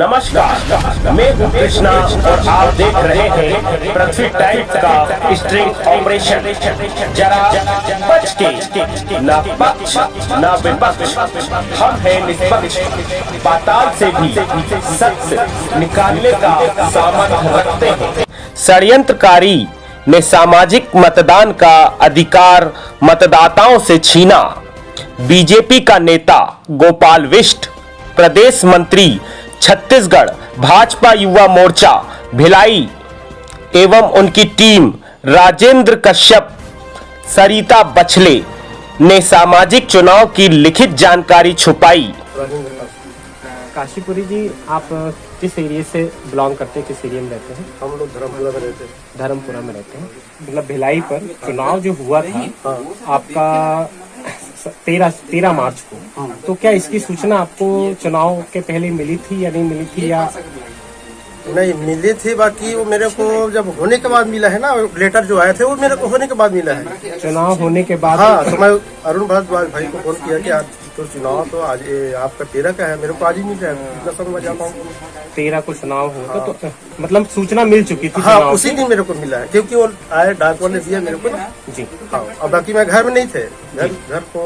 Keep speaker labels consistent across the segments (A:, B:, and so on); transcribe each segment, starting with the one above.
A: नमस्कार, मैं हूं कृष्णा और आप देख रहे हैं पृथ्वी टाइम्स का स्ट्रिंग ऑपरेशन। जरा बच के, ना पक्ष ना विपक्ष, हम हैं निष्पक्ष। पाताल से भी सत्य निकालने का सामर्थ्य रखते हैं। षड्यंत्रकारी ने सामाजिक मतदान का अधिकार मतदाताओं से छीना। बीजेपी का नेता गोपाल विष्ट, प्रदेश मंत्री छत्तीसगढ़ भाजपा युवा मोर्चा भिलाई एवं उनकी टीम राजेंद्र कश्यप, सरिता बछले ने सामाजिक चुनाव की लिखित जानकारी छुपाई।
B: काशीपुरी जी, आप किस एरिया से बिलोंग करते हैं, किस एरिया में रहते हैं?
C: हम लोग धर्मपुरा में रहते हैं।
B: धर्मपुरा में रहते हैं। मतलब भिलाई पर चुनाव जो हुआ था आपका 13 मार्च को, तो क्या इसकी सूचना आपको चुनाव के पहले मिली थी या नहीं मिली थी? या
C: नहीं मिली थी, बाकी वो मेरे को जब होने के बाद मिला है ना, लेटर जो आए थे वो मेरे को होने के बाद मिला है।
B: चुनाव होने के बाद?
C: हाँ, तो मैं अरुण भारद्वाज भाई को फोन किया कि आज तो चुनाव तो आज आपका 13 का है, मेरे को आज ही मिल रहा है, इतना समझ जाता हूँ।
B: 13 को चुनाव होगा। हाँ। तो मतलब सूचना मिल चुकी थी?
C: हाँ, उसी दिन मेरे को मिला है, क्योंकि वो आए डाक वाले दिया मेरे को ना
B: जी।
C: हाँ, और बाकी मैं घर में नहीं थे, घर को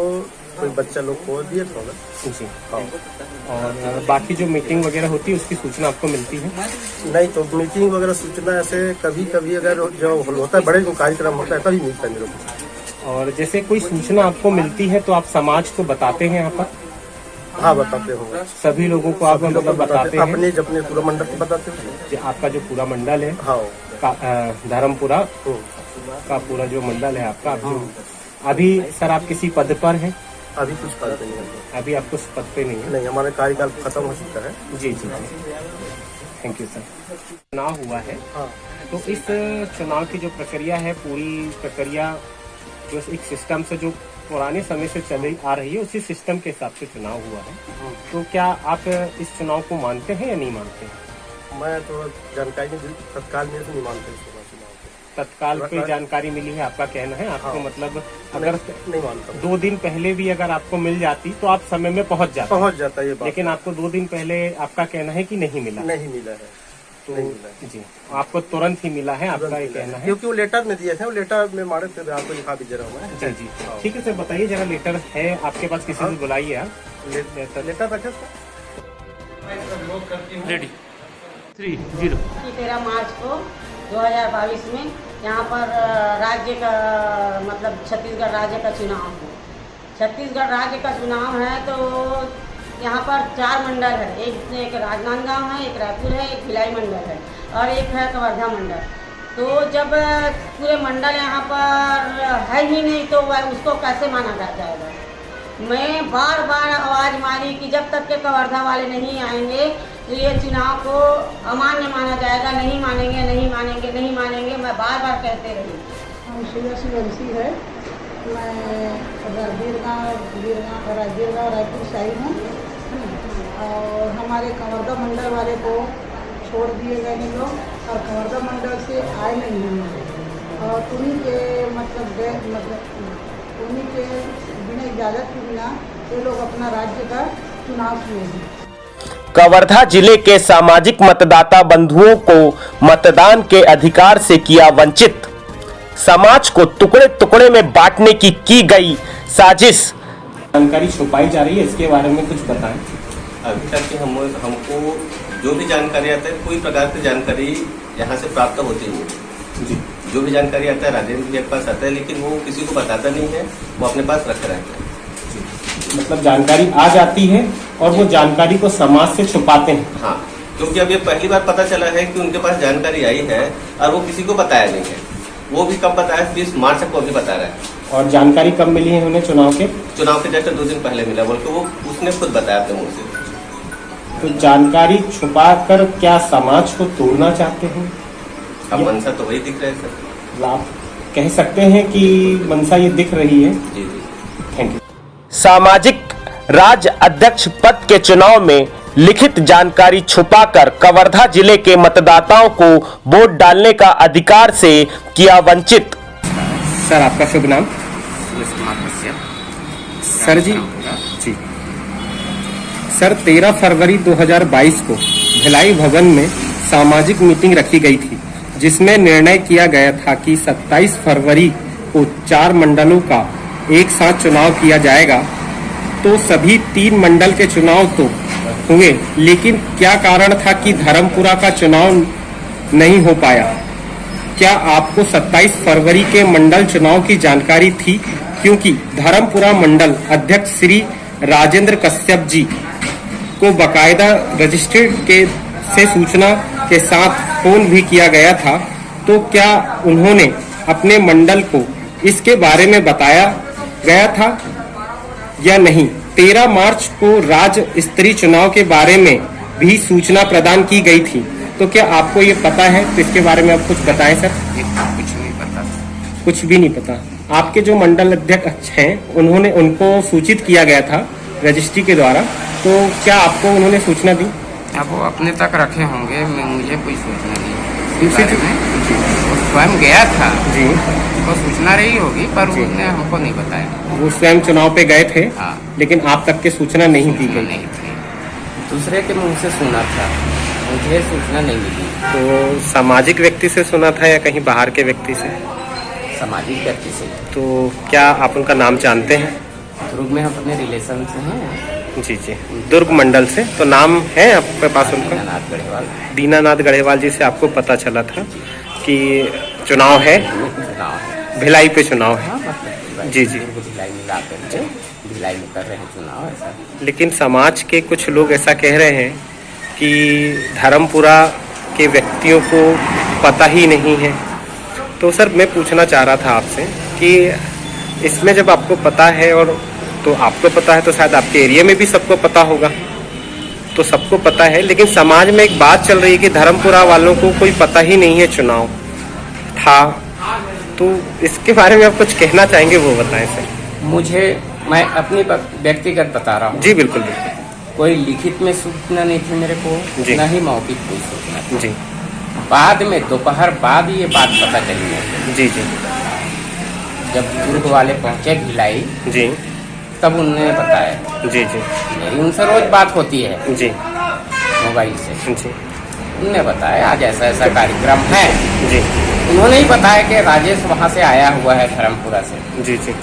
C: कोई बच्चा लोग को दिए थोड़ा
B: जी। हाँ। और बाकी जो मीटिंग वगैरह होती है उसकी सूचना आपको मिलती है?
C: नहीं, तो मीटिंग वगैरह सूचना ऐसे कभी कभी अगर जो होता है बड़े कार्यक्रम होता है तभी मिलता है मेरे को।
B: और जैसे कोई सूचना आपको मिलती है तो आप समाज को बताते हैं यहाँ पर?
C: हाँ, बताते होंगे।
B: सभी लोगों को आप मतलब बताते हैं?
C: अपने पूरा मंडल को बताते हैं।
B: आपका जो पूरा मंडल है,
C: हाँ,
B: धर्मपुरा का पूरा जो मंडल है आपका, अभी सर आप किसी पद पर हैं?
C: अभी कुछ पद नहीं है।
B: अभी आपको पद पे नहीं है?
C: नहीं, हमारा कार्यकाल खत्म हो चुका है।
B: जी जी, थैंक यू सर। चुनाव हुआ है,
C: हाँ।
B: तो इस चुनाव की जो प्रक्रिया है, पूरी प्रक्रिया जो एक सिस्टम से जो पुराने समय से चली आ रही है, उसी सिस्टम के हिसाब से चुनाव हुआ है। तो क्या आप इस चुनाव को मानते हैं या नहीं मानते हैं?
C: मैं तो जानकारी नहीं, तत्काल मेरे को नहीं मानते।
B: तत्काल कोई जानकारी मिली है, आपका कहना है? आपको मतलब अगर
C: नहीं मानता,
B: 2 दिन पहले भी अगर आपको मिल जाती तो आप समय में पहुंच जाता
C: ये बात।
B: लेकिन आपको 2 दिन पहले आपका कहना है कि नहीं मिला?
C: नहीं मिला है।
B: तो जी, आपको तुरंत ही मिला है, आपका ये कहना है?
C: क्योंकि वो लेटर में दिए थे, वो लेटर में मारे थे, आपको लिखा भी जरा हुआ है।
B: जी जी, ठीक है सर, बताइए जरा, लेटर है आपके पास? किसी से बुलाइए आप।
C: लेटर रखे
B: रेडी 30
D: 13 मार्च को 2022 में यहाँ पर राज्य का मतलब छत्तीसगढ़ राज्य का चुनाव है। छत्तीसगढ़ राज्य का चुनाव है तो यहाँ पर 4 मंडल है। एक राजनांदगांव है, एक रायपुर है, एक भिलाई मंडल है और एक है कवर्धा मंडल। तो जब पूरे मंडल यहाँ पर है ही नहीं तो वह उसको कैसे माना जाएगा? मैं बार बार आवाज़ मारी कि जब तक के कवर्धा वाले नहीं आएंगे तो ये चुनाव को अमान्य माना जाएगा, नहीं मानेंगे, नहीं मानेंगे, नहीं मानेंगे, मैं बार बार कहते रही।
E: हम श्रेयसी वंशी है, मैं वीरगांव रायपुर से आई हूँ और हमारे कवर्धा मंडल वाले को छोड़ दिए गए हैं लोग और कवर्धा मंडल से आए नहीं हैं और उन्हीं के उन्हीं के बिना इजाज़त के बिना ये लोग अपना राज्य का चुनाव किए हैं।
A: कवर्धा जिले के सामाजिक मतदाता बंधुओं को मतदान के अधिकार से किया वंचित। समाज को टुकड़े टुकड़े में बांटने की गई साजिश।
B: जानकारी छुपाई जा रही है, इसके बारे में कुछ बताएं।
F: अभी तक की हमको जो भी जानकारी आता है, कोई प्रकार की जानकारी यहाँ से प्राप्त होती नहीं जी। जो भी जानकारी आता है राजेंद्र भैया के पास आता है, लेकिन वो किसी को बताता नहीं है, वो अपने पास रख रहता है।
B: मतलब जानकारी आ जाती है और वो जानकारी को समाज से छुपाते हैं।
F: हाँ, क्योंकि अब ये पहली बार पता चला है कि उनके पास जानकारी आई है और वो किसी को बताया नहीं है। वो भी कब बताया? 30 मार्च को अभी बता रहा है।
B: और जानकारी कब मिली है उन्हें? चुनाव के
F: जस्ट 2 दिन पहले मिला, बोल के वो उसने खुद बताया अपने मुँह से।
B: तो जानकारी छुपा कर क्या समाज को तोड़ना चाहते हैं?
F: अब मंशा तो वही दिख रहा है सर।
B: आप कह सकते हैं कि मंशा ये दिख रही है?
F: जी जी,
A: थैंक यू। सामाजिक राज्य अध्यक्ष पद के चुनाव में लिखित जानकारी छुपाकर कवर्धा जिले के मतदाताओं को वोट डालने का अधिकार से किया वंचित।
B: सर, आपका शुभ नाम? सर जी, सर 13 फरवरी 2022 को भिलाई भवन में सामाजिक मीटिंग रखी गई थी, जिसमें निर्णय किया गया था कि 27 फरवरी को 4 मंडलों का एक साथ चुनाव किया जाएगा। तो सभी 3 मंडल के चुनाव तो हुए, लेकिन क्या कारण था कि धर्मपुरा का चुनाव नहीं हो पाया? क्या आपको 27 फरवरी के मंडल चुनाव की जानकारी थी? क्योंकि धर्मपुरा मंडल अध्यक्ष श्री राजेंद्र कश्यप जी को बकायदा रजिस्ट्रेड के से सूचना के साथ फोन भी किया गया था, तो क्या उन्होंने अपने मंडल को इसके बारे में बताया गया था या नहीं? 13 मार्च को राज्य स्तरीय चुनाव के बारे में भी सूचना प्रदान की गई थी, तो क्या आपको ये पता है? तो इसके बारे में आप कुछ बताएं सर।
G: कुछ नहीं पता,
B: कुछ भी नहीं पता। आपके जो मंडल अध्यक्ष हैं उनको सूचित किया गया था रजिस्ट्री के द्वारा, तो क्या आपको उन्होंने सूचना दी?
G: अब वो अपने तक रखे होंगे, मुझे कोई सूचना नहीं।
B: दूसरी
G: बारे में वो स्वयं गया था
B: जी,
G: वो सूचना रही होगी, पर उसने हमको नहीं बताया।
B: वो स्वयं चुनाव पे गए थे,
G: हाँ।
B: लेकिन आप तक के सूचना नहीं दी गई।
G: नहीं थी, दूसरे के मुंह से सुना था, मुझे सूचना नहीं मिली।
B: तो सामाजिक व्यक्ति से सुना था या कहीं बाहर के व्यक्ति से?
G: सामाजिक व्यक्ति से।
B: तो क्या आप उनका नाम जानते हैं?
G: दुर्ग में हम अपने रिलेशन से हैं।
B: जी जी, दुर्ग मंडल से। तो नाम है आपके पास उनका?
G: दीनानाथ गढ़ेवाल।
B: दीनानाथ गढ़ेवाल जी से आपको पता चला था कि चुनाव है,
G: चुनाव है,
B: भिलाई पे चुनाव है।
G: हाँ, मतलब
B: जी जी।
G: भिलाई मिला करके भिलाई में कर रहे हैं चुनाव ऐसा।
B: लेकिन समाज के कुछ लोग ऐसा कह रहे हैं कि धर्मपुरा के व्यक्तियों को पता ही नहीं है। तो सर मैं पूछना चाह रहा था आपसे कि इसमें जब आपको पता है, और तो आपको पता है तो शायद आपके एरिया में भी सबको पता होगा, तो सबको पता है, लेकिन समाज में एक बात चल रही है कि धर्मपुरा वालों को कोई पता ही नहीं है चुनाव था। तो इसके बारे में आप कुछ कहना चाहेंगे, वो बताएं सर।
G: मैं अपनी व्यक्तिगत बता रहा हूँ।
B: जी बिल्कुल बिल्कुल।
G: कोई लिखित में सूचना नहीं थी मेरे को,
B: जी।
G: न ही मौखिक कोई सूचना थी।
B: जी
G: बाद में दोपहर बाद ये बात पता चली है।
B: जी जी
G: जब दुर्ग वाले पहुंचे भिलाई,
B: जी
G: तब उन्होंने बताया।
B: जी जी
G: मेरी उनसे रोज बात होती है
B: जी
G: मोबाइल से।
B: जी
G: उन्होंने बताया आज ऐसा ऐसा कार्यक्रम है।
B: जी
G: उन्होंने ही बताया कि राजेश वहाँ से आया हुआ है धर्मपुरा से।
B: जी जी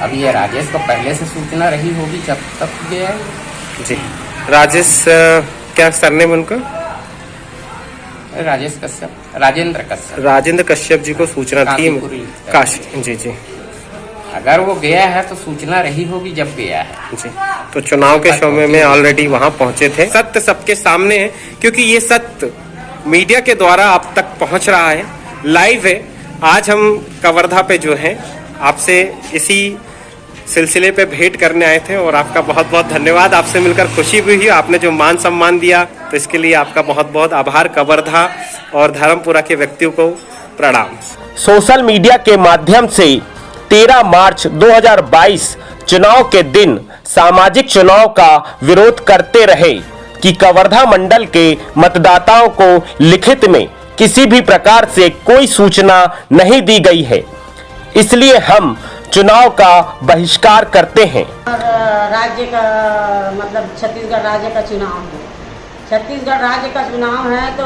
G: अब ये राजेश को पहले से सूचना रही होगी जब तक गया है।
B: जी। राजेश क्या सरनेम उनका?
G: राजेश कश्यप, राजेंद्र कश्यप।
B: राजेंद्र कश्यप जी को सूचना थी।
G: काशीपुरी।
B: काशी। जी जी
G: अगर वो गया है तो सूचना रही होगी जब गया है।
B: जी। तो चुनाव के समय में ऑलरेडी वहां पहुंचे थे। सत्य सबके सामने है, क्योंकि ये सत्य मीडिया के द्वारा आप तक पहुंच रहा है, लाइव है। आज हम कवर्धा पे जो है आपसे इसी सिलसिले पे भेंट करने आए थे, और आपका बहुत बहुत धन्यवाद। आपसे मिलकर खुशी भी हुई, आपने जो मान सम्मान दिया, तो इसके लिए आपका बहुत बहुत आभार। कवर्धा और धर्मपुरा के व्यक्तियों को प्रणाम। सोशल मीडिया के माध्यम से 13 मार्च 2022 चुनाव के दिन सामाजिक चुनाव का विरोध करते रहे कि कवर्धा मंडल के मतदाताओं को लिखित में किसी भी प्रकार से कोई सूचना नहीं दी गई है, इसलिए हम चुनाव का बहिष्कार करते हैं।
D: और राज्य का मतलब छत्तीसगढ़ राज्य का चुनाव है। छत्तीसगढ़ राज्य का चुनाव है, तो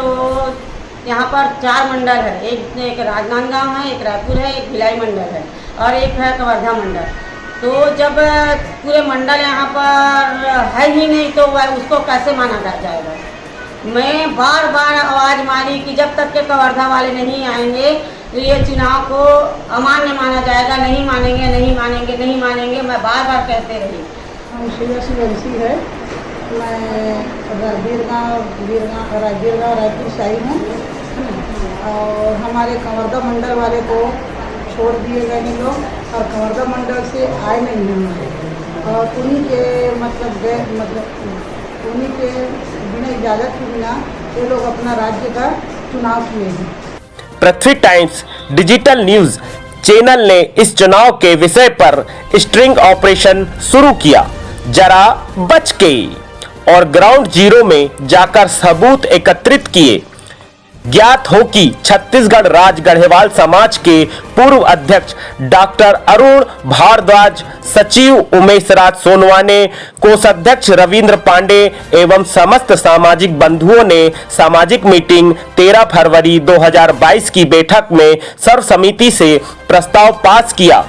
D: यहाँ पर 4 मंडल है। एक राजनांदगांव है, एक रायपुर है, एक भिलाई मंडल है और एक है कवर्धा मंडल। तो जब पूरे मंडल यहाँ पर है ही नहीं, तो वह उसको कैसे माना जाएगा? मैं बार बार आवाज़ मारी कि जब तक के कवर्धा वाले नहीं आएंगे तो ये चुनाव को अमान्य माना जाएगा। नहीं मानेंगे, नहीं मानेंगे, नहीं मानेंगे, मैं बार बार कहते रही।
E: वंशी है, मैं राजगीरगांव रायपुर से आई हूँ, और हमारे कवर्धा मंडल वाले को छोड़ दिए गए हैं लोग, और कवर्धा मंडल से आए नहीं हैं, और उन्हीं के उन्हीं के बिना इजाज़त के बिना ये लोग अपना राज्य का चुनाव किए हैं।
A: पृथ्वी टाइम्स डिजिटल न्यूज चैनल ने इस चुनाव के विषय पर स्ट्रिंग ऑपरेशन शुरू किया, जरा बच के, और ग्राउंड जीरो में जाकर सबूत एकत्रित किए। ज्ञात हो कि छत्तीसगढ़ राज्य गढ़वाल समाज के पूर्व अध्यक्ष डॉक्टर अरुण भारद्वाज, सचिव उमेश राज सोनवाने, कोषाध्यक्ष रविंद्र पांडे एवं समस्त सामाजिक बंधुओं ने सामाजिक मीटिंग 13 फरवरी 2022 की बैठक में सर्वसम्मति से प्रस्ताव पास किया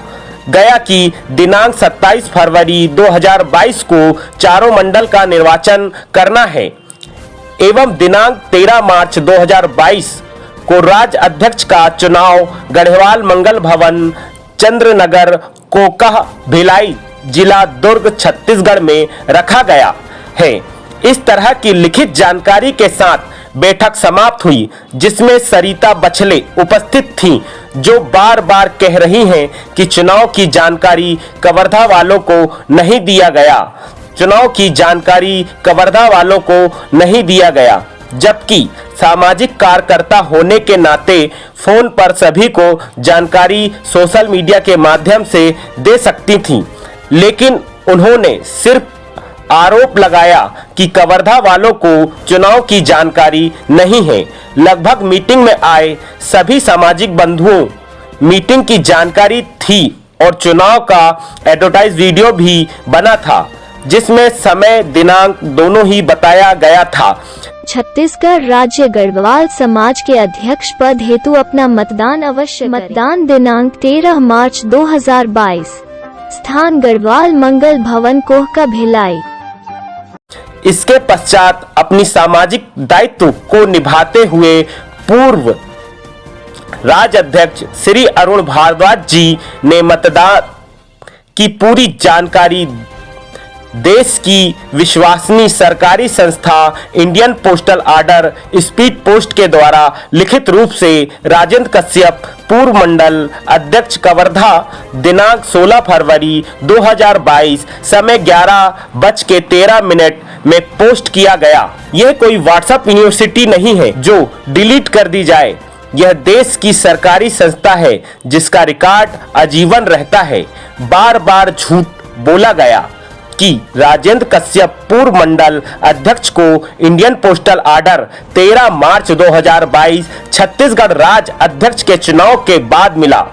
A: गया कि दिनांक 27 फरवरी 2022 को चारों मंडल का निर्वाचन करना है एवं दिनांक 13 मार्च 2022 को राज्य अध्यक्ष का चुनाव गढ़वाल मंगल भवन, चंद्रनगर, कोकह, भिलाई, जिला दुर्ग, छत्तीसगढ़ में रखा गया है। इस तरह की लिखित जानकारी के साथ बैठक समाप्त हुई, जिसमें सरिता बछले उपस्थित थीं, जो बार बार कह रही हैं कि चुनाव की जानकारी कवर्धा वालों को नहीं दिया गया, चुनाव की जानकारी कवर्धा वालों को नहीं दिया गया, जबकि सामाजिक कार्यकर्ता होने के नाते फोन पर सभी को जानकारी सोशल मीडिया के माध्यम से दे सकती थीं, लेकिन उन्होंने सिर्फ आरोप लगाया कि कवर्धा वालों को चुनाव की जानकारी नहीं है। लगभग मीटिंग में आए सभी सामाजिक बंधुओं मीटिंग की जानकारी थी और चुनाव का एडवर्टाइज वीडियो भी बना था, जिसमें समय दिनांक दोनों ही बताया गया था।
H: छत्तीसगढ़ राज्य गढ़वाल समाज के अध्यक्ष पद हेतु अपना मतदान अवश्य। मतदान दिनांक 13 मार्च 2022, स्थान गढ़वाल मंगल भवन, कोहका, भिलाई।
A: इसके पश्चात अपनी सामाजिक दायित्व को निभाते हुए पूर्व राज्य अध्यक्ष श्री अरुण भारद्वाज जी ने मतदान की पूरी जानकारी देश की विश्वसनीय सरकारी संस्था Indian postal order speed post के द्वारा लिखित रूप से राजेंद्र कश्यप, पूर्व मंडल अध्यक्ष कवर्धा, दिनांक 16 फरवरी 2022, समय 11:13 में पोस्ट किया गया। यह कोई व्हाट्सएप यूनिवर्सिटी नहीं है जो डिलीट कर दी जाए। यह देश की सरकारी संस्था है जिसका रिकॉर्ड आजीवन रहता है। बार बार झूठ बोला गया कि राजेंद्र कश्यप पूर्व मंडल अध्यक्ष को इंडियन पोस्टल ऑर्डर 13 मार्च 2022 छत्तीसगढ़ राज्य अध्यक्ष के चुनाव के बाद मिला।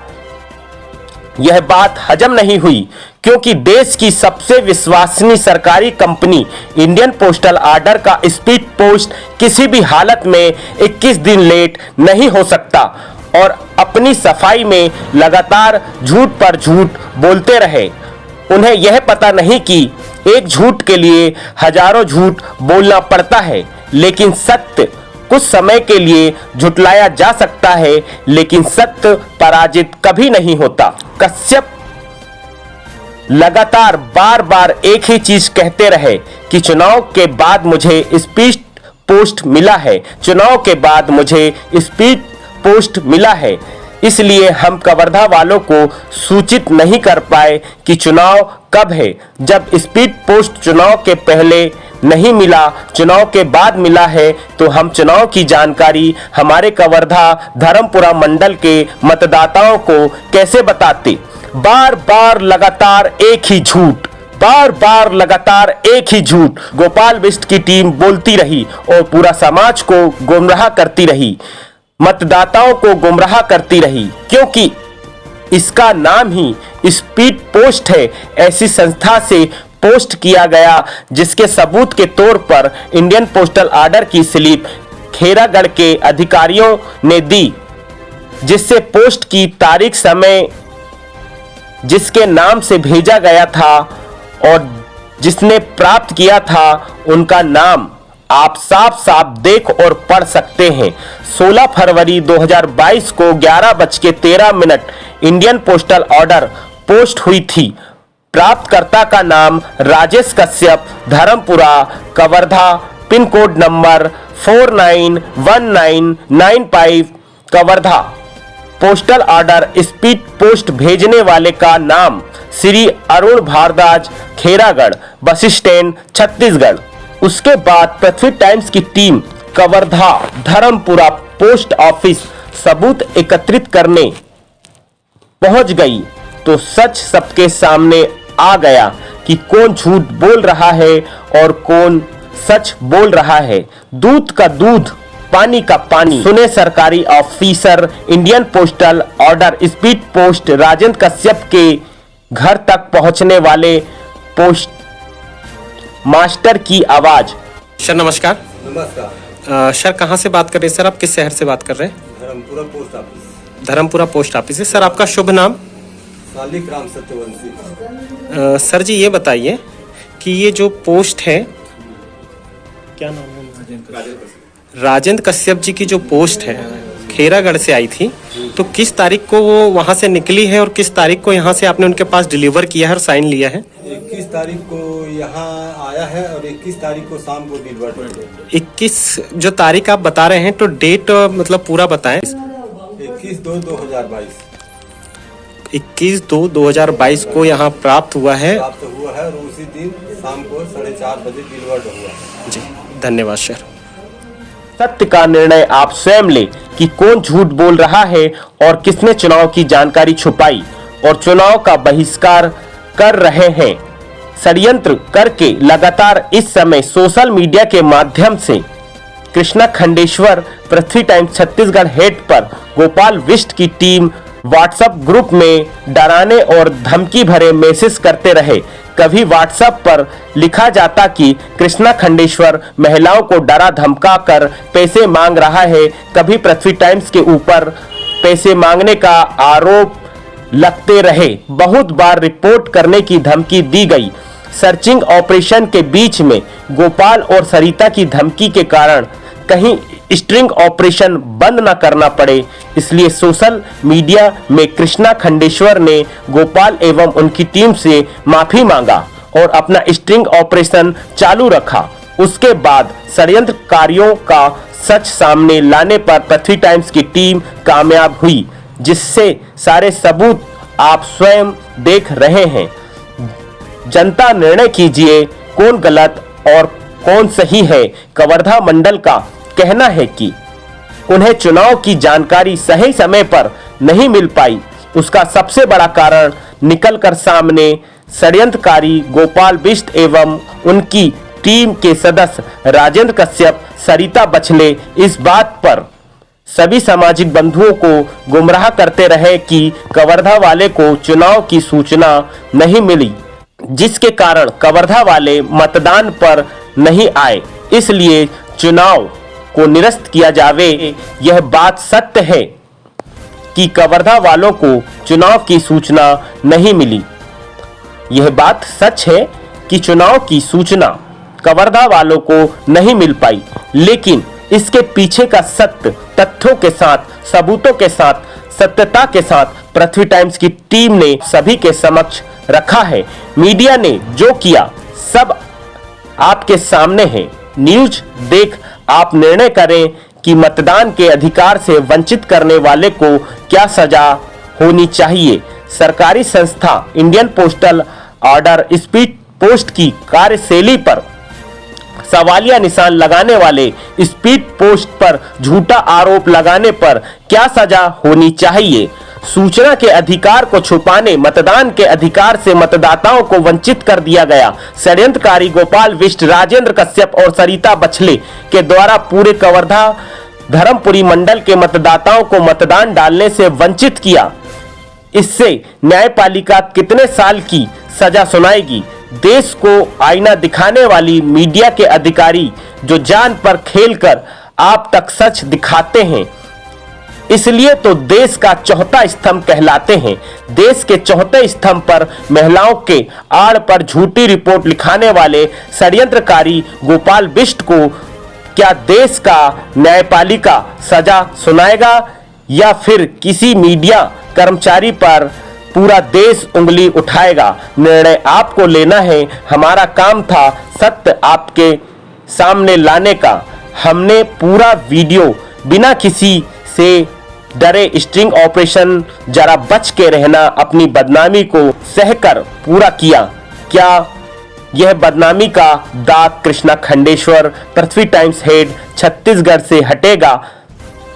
A: यह बात हजम नहीं हुई, क्योंकि देश की सबसे विश्वसनीय सरकारी कंपनी इंडियन पोस्टल ऑर्डर का स्पीड पोस्ट किसी भी हालत में 21 दिन लेट नहीं हो सकता और अपनी सफाई में लगातार झूठ पर झूठ बोलते रहे। उन्हें यह पता नहीं कि एक झूठ के लिए हजारों झूठ बोलना पड़ता है, लेकिन सत्य कुछ समय के लिए झुटलाया जा सकता है, लेकिन सत्य पराजित कभी नहीं होता। कश्यप लगातार बार बार एक ही चीज कहते रहे कि चुनाव के बाद मुझे स्पीड पोस्ट मिला है, चुनाव के बाद मुझे स्पीड पोस्ट मिला है, इसलिए हम कवर्धा वालों को सूचित नहीं कर पाए कि चुनाव कब है। जब स्पीड पोस्ट चुनाव के पहले नहीं मिला, चुनाव के बाद मिला है, तो हम चुनाव की जानकारी हमारे कवर्धा धर्मपुरा मंडल के मतदाताओं को कैसे बताते। बार बार लगातार एक ही झूठ, बार बार लगातार एक ही झूठ गोपाल बिष्ट की टीम बोलती रही और पूरा समाज को गुमराह करती रही, मतदाताओं को गुमराह करती रही, क्योंकि इसका नाम ही स्पीड पोस्ट है। ऐसी संस्था से पोस्ट किया गया जिसके सबूत के तौर पर इंडियन पोस्टल ऑर्डर की स्लिप खेरागढ़ के अधिकारियों ने दी, जिससे पोस्ट की तारीख, समय, जिसके नाम से भेजा गया था और जिसने प्राप्त किया था, उनका नाम आप साफ साफ देख और पढ़ सकते हैं। 16 फरवरी 2022 को 11:13 इंडियन पोस्टल ऑर्डर पोस्ट हुई थी। प्राप्तकर्ता का नाम Rajesh Kashyap, Dharampura, Kawardha, pin code number 491995, Kawardha. Postal order speed post भेजने वाले का नाम श्री अरुण भारद्वाज, खेरागढ़, बस स्टैंड, छत्तीसगढ़। उसके बाद पृथ्वी टाइम्स की team Kawardha, Dharampura post office सबूत एकत्रित करने पहुंच गई, तो सच सबके सामने आ गया कि कौन झूठ बोल रहा है और कौन सच बोल रहा है। दूध का दूध पानी का पानी। सुने सरकारी officer Indian postal order speed post Rajendra Kashyap के घर तक पहुंचने वाले पोस्ट मास्टर की आवाज।
B: सर नमस्कार।
C: नमस्कार।
B: सर कहाँ से बात कर रहे हैं सर? आप किस शहर से बात कर रहे हैं?
C: Dharampura post office.
B: Dharampura post office से। सर आपका शुभ नाम?
C: सालिक राम सत्यवंशी।
B: सर जी ये बताइए कि ये जो पोस्ट है, क्या नाम है? राजेंद्र कश्यप जी की जो पोस्ट है खेरागढ़ से आई थी, तो किस तारीख को वो वहाँ से निकली है और किस तारीख को यहाँ से आपने उनके पास डिलीवर किया है और साइन लिया है?
C: 21 तारीख को यहाँ आया है और 21 तारीख को शाम को डिलीवर किया।
B: 21 जो तारीख आप बता रहे हैं, तो डेट मतलब पूरा बताएं।
C: 21/2/2022
B: 21/2/2022 को यहाँ प्राप्त हुआ है
C: और उसी दिन शाम को 4:30 बजे डिलीवर हुआ है।
B: जी धन्यवाद सर।
A: सत्य का निर्णय आप स्वयं ले कि कौन झूठ बोल रहा है और किसने चुनाव की जानकारी छुपाई और चुनाव का बहिष्कार कर रहे हैं। षड्यंत्र करके लगातार इस समय सोशल मीडिया के माध्यम से कृष्णा खंडेश्वर पृथ्वी टाइम्स छत्तीसगढ़ हेड पर गोपाल बिष्ट की टीम व्हाट्सएप ग्रुप में डराने और धमकी भरे मैसेज करते रहे। कभी व्हाट्सएप पर लिखा जाता कि कृष्णा खंडेश्वर महिलाओं को डरा धमका कर पैसे मांग रहा है, कभी पृथ्वी टाइम्स के ऊपर पैसे मांगने का आरोप लगते रहे। बहुत बार रिपोर्ट करने की धमकी दी गई। सर्चिंग ऑपरेशन के बीच में गोपाल और सरिता की धमकी के कारण कहीं स्ट्रिंग ऑपरेशन बंद न करना पड़े, इसलिए सोशल मीडिया में कृष्णा खंडेश्वर ने गोपाल एवं उनकी टीम से माफी मांगा और अपना स्ट्रिंग ऑपरेशन चालू रखा। उसके बाद षड्यंत्रकारियों का सच सामने लाने पर पृथ्वी टाइम्स की टीम कामयाब हुई, जिससे सारे सबूत आप स्वयं देख रहे हैं। जनता निर्णय कीजिए कौन गलत और कौन सही है। कवर्धा मंडल का कहना है कि उन्हें चुनाव की जानकारी सही समय पर नहीं मिल पाई। उसका सबसे बड़ा कारण निकलकर सामने षड्यंत्रकारी गोपाल बिष्ट एवं उनकी टीम के सदस्य राजेंद्र कश्यप, सरिता बछले इस बात पर सभी सामाजिक बंधुओं को गुमराह करते रहे कि कवर्धा वाले को चुनाव की सूचना नहीं मिली, जिसके कारण कवर्धा वाले मतदान पर नहीं आए, इसलिए चुनाव को निरस्त किया जावे। यह बात सत्य है कि कवर्धा वालों को चुनाव की सूचना नहीं मिली। यह बात सच है कि चुनाव की सूचना कवर्धा वालों को नहीं मिल पाई, लेकिन इसके पीछे का सत्य तथ्यों के साथ, सबूतों के साथ, सत्यता के साथ पृथ्वी टाइम्स की टीम ने सभी के समक्ष रखा है। मीडिया ने जो किया सब आपके सामने है। न्यूज देख आप निर्णय करें कि मतदान के अधिकार से वंचित करने वाले को क्या सजा होनी चाहिए। सरकारी संस्था Indian postal order speed post की कार्यशैली पर सवालिया निशान लगाने वाले स्पीड पोस्ट पर झूठा आरोप लगाने पर क्या सजा होनी चाहिए। सूचना के अधिकार को छुपाने, मतदान के अधिकार से मतदाताओं को वंचित कर दिया गया। षड्यंत्रकारी गोपाल बिष्ट, राजेंद्र कश्यप और सरिता बछले के द्वारा पूरे कवर्धा धर्मपुरी मंडल के मतदाताओं को मतदान डालने से वंचित किया। इससे न्यायपालिका कितने साल की सजा सुनाएगी। देश को आईना दिखाने वाली मीडिया के अधिकारी जो जान पर खेलकर आप तक सच दिखाते हैं, इसलिए तो देश का चौथा स्तंभ कहलाते हैं। देश के चौथे स्तंभ पर महिलाओं के आड़ पर झूठी रिपोर्ट लिखाने वाले षड्यंत्रकारी गोपाल बिष्ट को क्या देश का न्यायपालिका सजा सुनाएगा या फिर किसी मीडिया कर्मचारी पर पूरा देश उंगली उठाएगा। निर्णय आपको लेना है। हमारा काम था सत्य आपके सामने लाने का। हमने पूरा वीडियो बिना किसी से डरे स्ट्रिंग ऑपरेशन जरा बच के रहना अपनी बदनामी को सहकर पूरा किया। क्या यह बदनामी का दाग कृष्णा खंडेश्वर पृथ्वी टाइम्स हेड छत्तीसगढ़ से हटेगा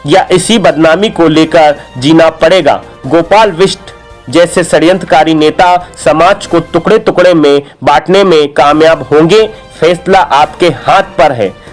A: या इसी बदनामी को लेकर जीना पड़ेगा। गोपाल बिष्ट जैसे षड्यंत्रकारी नेता समाज को टुकड़े टुकड़े में बांटने में कामयाब होंगे। फैसला आपके हाथ पर है।